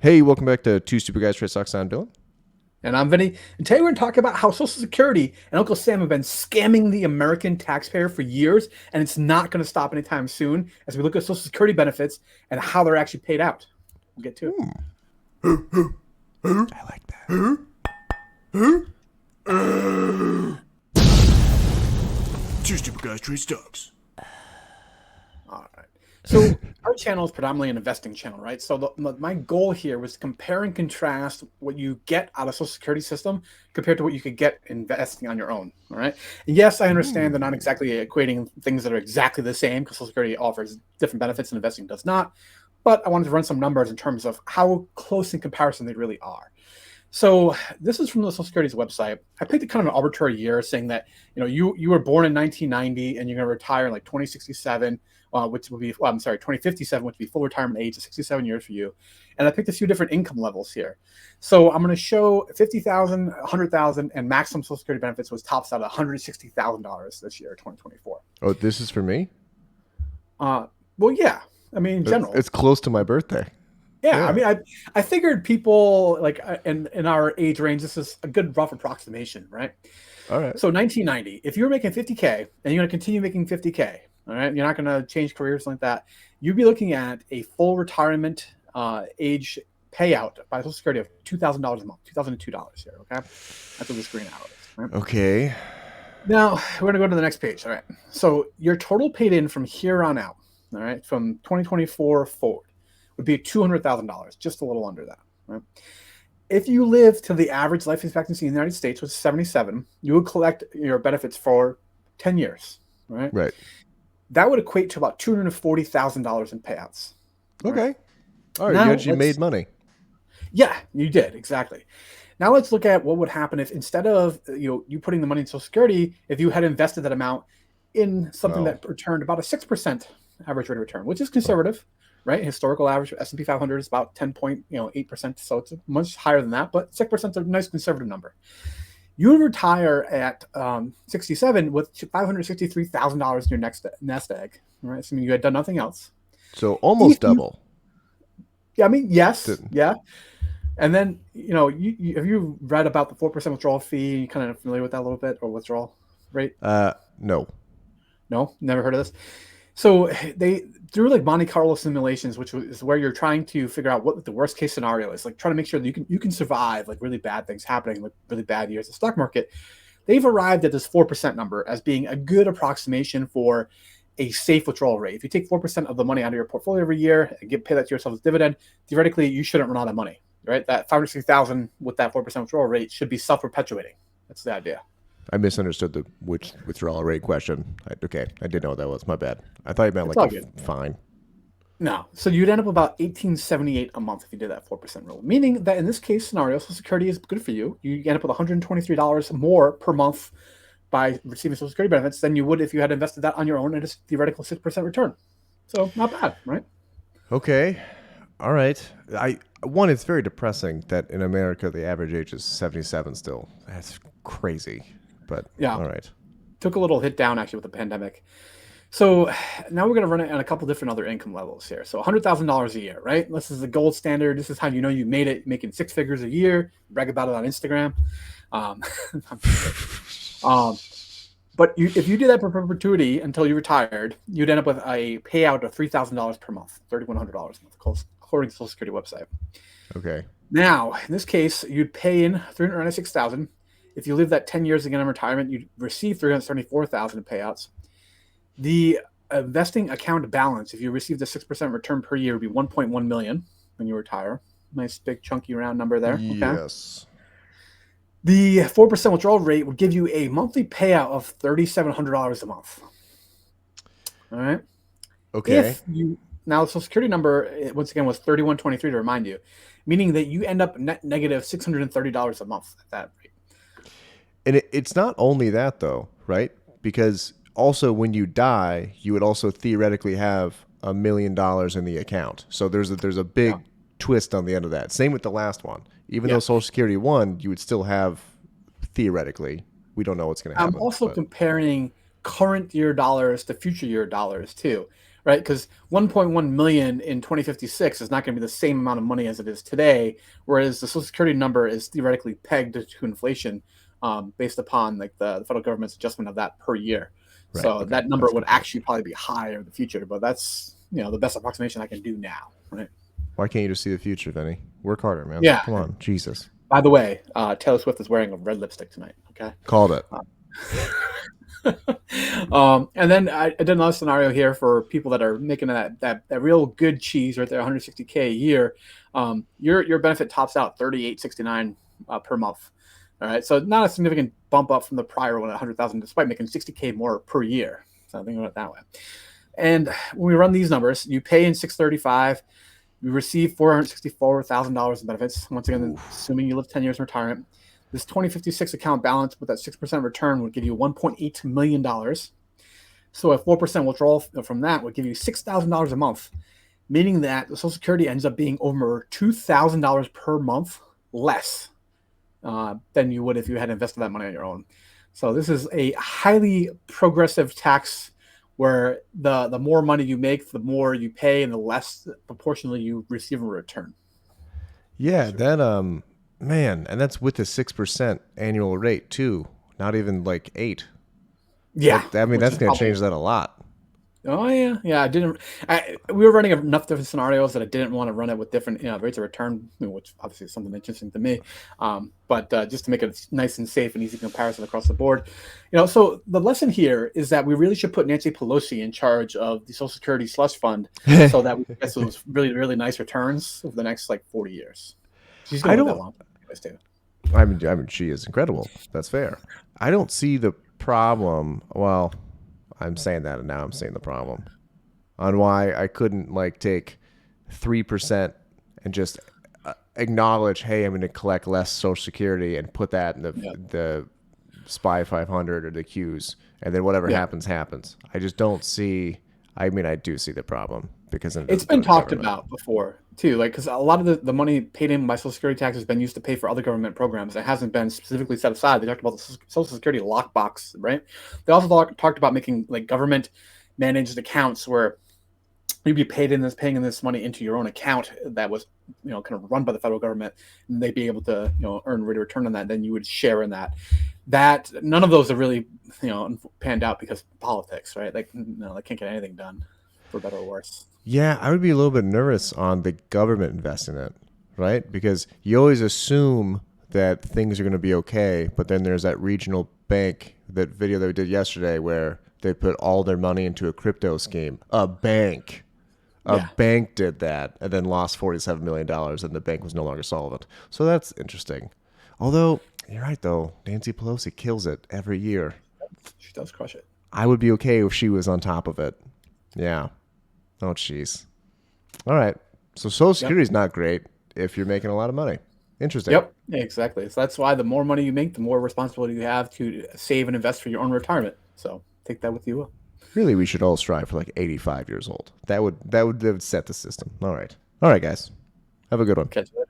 Hey, welcome back to Two Stupid Guys Trade Stocks. I'm Dylan. And I'm Vinny. And today we're going to talk about how Social Security and Uncle Sam have been scamming the American taxpayer for years, and it's not going to stop anytime soon as we look at Social Security benefits and how they're actually paid out. We'll get to it. I like that. Two Stupid Guys Trade Stocks. All right. So our channel is predominantly an investing channel, right? So my goal here was to compare and contrast what you get out of Social Security system compared to what you could get investing on your own. All right. And yes, I understand they're not exactly equating things that are exactly the same because Social Security offers different benefits and investing does not. But I wanted to run some numbers in terms of how close in comparison they really are. So this is from the Social Security's website. I picked a kind of an arbitrary year, saying that you were born in 1990 and you're going to retire in like 2067, which would be 2057, which would be full retirement age of 67 years for you. And I picked a few different income levels here. So I'm going to show 50,000, 100,000, and maximum Social Security benefits was tops out at $160,000 this year, 2024. Oh, this is for me? Well, yeah. I mean, in general. It's close to my birthday. Yeah, I mean, I figured people like in our age range, this is a good rough approximation, right? All right. So 1990, if you were making 50K and you're going to continue making 50K, all right, you're not going to change careers like that. You'd be looking at a full retirement age payout by Social Security of $2,000 a month, $2,002 here. Okay, that's what the screen out is. Right? Okay. Now we're going to go to the next page. All right. So your total paid in from here on out, all right, from 2024 forward, would be $200,000, just a little under that. Right? If you live to the average life expectancy in the United States, which is 77, you would collect your benefits for 10 years. Right? Right. That would equate to about $240,000 in payouts. Okay. All right. Now, You actually made money. Yeah, you did. Exactly. Now let's look at what would happen if instead of you putting the money in Social Security, if you had invested that amount in something that returned about a 6% average rate of return, which is conservative. Right, historical average S&P 500 is about 10.8%, so it's much higher than that. But 6% is a nice conservative number. You would retire at 67 with $563,000 in your next nest egg. Right, assuming you had done nothing else. So almost double. Yeah, I mean, yes, yeah. And then have you read about the 4% withdrawal fee? You kind of familiar with that a little bit, or withdrawal rate? No. No, never heard of this. So they through like Monte Carlo simulations, which is where you're trying to figure out what the worst case scenario is, like trying to make sure that you can survive like really bad things happening, like really bad years in the stock market. They've arrived at this 4% number as being a good approximation for a safe withdrawal rate. If you take 4% of the money out of your portfolio every year and pay that to yourself as dividend, theoretically you shouldn't run out of money, right? That 560,000 with that 4% withdrawal rate should be self-perpetuating. That's the idea. I misunderstood the withdrawal rate question. Okay, I didn't know what that was. My bad. I thought you meant It's like all a good. fine. No, so you'd end up about 1878 a month if you did that 4% rule. Meaning that in this case scenario, Social Security is good for you. You end up with $123 more per month by receiving Social Security benefits than you would if you had invested that on your own at a theoretical 6% return. So not bad, right? Okay. All right. It's very depressing that in America the average age is 77 still. That's crazy. But Yeah, all right. took a little hit down actually with the pandemic. So now we're going to run it on a couple different other income levels here. So $100,000 a year, right? This is the gold standard. This is how you made it, making six figures a year. Brag about it on Instagram. Um, but if you did that for perpetuity until you retired, you'd end up with a payout of $3,000 per month, $3,100 a month, according to the Social Security website. Okay. Now, in this case, you'd pay in $396,000. If you live that 10 years again in retirement, you'd receive $374,000 in payouts. The investing account balance, if you received a 6% return per year, would be $1.1 million when you retire. Nice big chunky round number there. Yes. Okay. The 4% withdrawal rate would give you a monthly payout of $3,700 a month. All right. Okay. Now the Social Security number once again was 3123 to remind you, meaning that you end up net negative $630 a month at that rate. And it's not only that though, right? Because also when you die, you would also theoretically have $1 million in the account. So there's a big twist on the end of that. Same with the last one. Even though Social Security won, you would still have theoretically. We don't know what's going to happen. I'm also comparing current year dollars to future year dollars too, right? Because 1.1 million in 2056 is not going to be the same amount of money as it is today, whereas the Social Security number is theoretically pegged to inflation based upon like the federal government's adjustment of that per year. Right. So Okay. that number That's a would good point. actually probably be higher in the future, but that's the best approximation I can do now, right? Why can't you just see the future, Vinny? Work harder, man. Yeah. Come on, Jesus. By the way, Taylor Swift is wearing a red lipstick tonight. Okay. Called it. And then I did another scenario here for people that are making that real good cheese right there, 160K a year. Your benefit tops out 38.69 per month. All right, so not a significant bump up from the prior one at 100,000, despite making 60K more per year. So think about it that way. And when we run these numbers, you pay in 635, you receive $464,000 in benefits. Once again, assuming you live 10 years in retirement. This 2056 account balance with that 6% return would give you $1.8 million. So a 4% withdrawal from that would give you $6,000 a month, meaning that the Social Security ends up being over $2,000 per month less than you would if you had invested that money on your own. So this is a highly progressive tax where the more money you make, the more you pay, and the less proportionally you receive in return. Yeah, that man, and that's with the 6% annual rate too. Not even like 8. Yeah, I mean, which that's is going to probably. change that a lot. Oh yeah. We were running enough different scenarios that I didn't want to run it with different rates of return, which obviously is something interesting to me. But just to make it nice and safe and easy comparison across the board, So the lesson here is that we really should put Nancy Pelosi in charge of the Social Security slush fund, so that we get those really really nice returns over the next like 40 years. She's I gonna live that don't. long, anyways, too. I mean, she is incredible. That's fair. I don't see the problem. Well, I'm saying that, and now I'm seeing the problem on why I couldn't like take 3% and just acknowledge, hey, I'm going to collect less Social Security and put that in Yeah. the SPY 500 or the Qs, and then whatever Yeah. happens happens. I just don't see. I mean, I do see the problem because then it It's doesn't go been to the talked government. about before too, like because a lot of the money paid in by Social Security tax has been used to pay for other government programs. It hasn't been specifically set aside. They talked about the Social Security lockbox, right? They also talked about making like government managed accounts where you'd be paying in this money into your own account that was kind of run by the federal government, and they'd be able to earn rate of return on that. Then you would share in that none of those have really panned out because of politics, right? Like they can't get anything done for better or worse. Yeah, I would be a little bit nervous on the government investing in it, right? Because you always assume that things are going to be okay, but then there's that regional bank, that video that we did yesterday where they put all their money into a crypto scheme. A bank. A Yeah. bank did that and then lost $47 million and the bank was no longer solvent. So that's interesting. Although, you're right though, Nancy Pelosi kills it every year. She does crush it. I would be okay if she was on top of it. Yeah. Oh, jeez. All right. So Social Security is not great if you're making a lot of money. Interesting. Yep, exactly. So that's why the more money you make, the more responsibility you have to save and invest for your own retirement. So take that with you. Really, we should all strive for like 85 years old. That would set the system. All right. All right, guys. Have a good one. Catch you later.